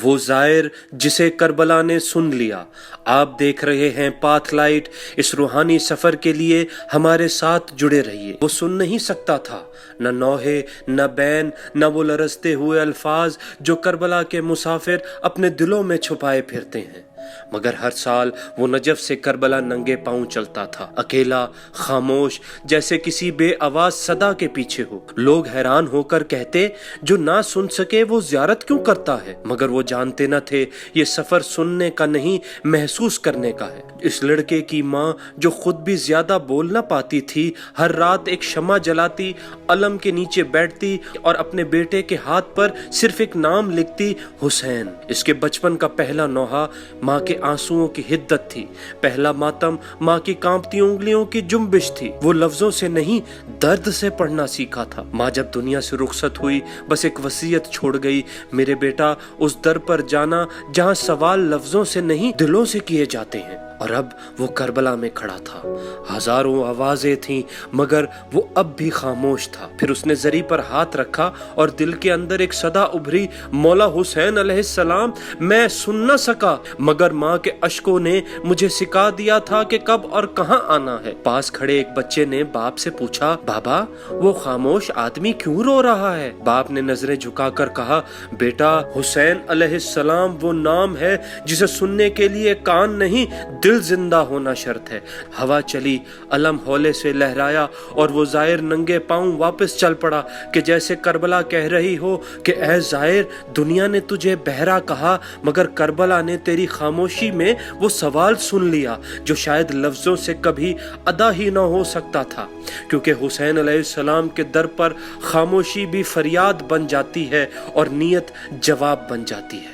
وہ زائر جسے کربلا نے سن لیا، آپ دیکھ رہے ہیں پاتھ لائٹ، اس روحانی سفر کے لیے ہمارے ساتھ جڑے رہیے۔ وہ سن نہیں سکتا تھا، نہ نوحے، نہ بین، نہ وہ لرزتے ہوئے الفاظ جو کربلا کے مسافر اپنے دلوں میں چھپائے پھرتے ہیں، مگر ہر سال وہ نجف سے کربلا ننگے پاؤں چلتا تھا، اکیلا، خاموش، جیسے کسی بے آواز صدا کے پیچھے ہو۔ لوگ حیران ہو کر کہتے، جو نہ سن سکے وہ زیارت کیوں کرتا ہے؟ مگر وہ جانتے نہ تھے یہ سفر سننے کا نہیں، محسوس کرنے کا ہے۔ اس لڑکے کی ماں جو خود بھی زیادہ بول نہ پاتی تھی، ہر رات ایک شمع جلاتی، علم کے نیچے بیٹھتی اور اپنے بیٹے کے ہاتھ پر صرف ایک نام لکھتی، حسین۔ اس کے بچپن کا پہلا نوحہ ماں کے آنسوؤں کی حدت تھی، پہلا ماتم ماں کی کانپتی انگلیوں کی جنبش تھی۔ وہ لفظوں سے نہیں، درد سے پڑھنا سیکھا تھا۔ ماں جب دنیا سے رخصت ہوئی، بس ایک وصیت چھوڑ گئی، میرے بیٹا اس در پر جانا جہاں سوال لفظوں سے نہیں دلوں سے کیے جاتے ہیں۔ اور اب وہ کربلا میں کھڑا تھا، ہزاروں آوازیں تھیں مگر وہ اب بھی خاموش تھا۔ پھر اس نے زری پر ہاتھ رکھا اور دل کے اندر ایک صدا ابھری، مولا حسین علیہ السلام۔ میں سن نہ سکا مگر ماں کے اشکوں نے مجھے سکھا دیا تھا کہ کب اور کہاں آنا ہے۔ پاس کھڑے ایک بچے نے باپ سے پوچھا، بابا وہ خاموش آدمی کیوں رو رہا ہے؟ باپ نے نظریں جھکا کر کہا، بیٹا حسین علیہ السلام وہ نام ہے جسے سننے کے لیے کان نہیں، دل زندہ ہونا شرط ہے۔ ہوا چلی، علم ہولے سے لہرایا اور وہ زائر ننگے پاؤں واپس چل پڑا کہ جیسے کربلا کہہ رہی ہو کہ اے زائر، دنیا نے تجھے بہرا کہا مگر کربلا نے تیری خاموشی میں وہ سوال سن لیا جو شاید لفظوں سے کبھی ادا ہی نہ ہو سکتا تھا، کیونکہ حسین علیہ السلام کے در پر خاموشی بھی فریاد بن جاتی ہے اور نیت جواب بن جاتی ہے۔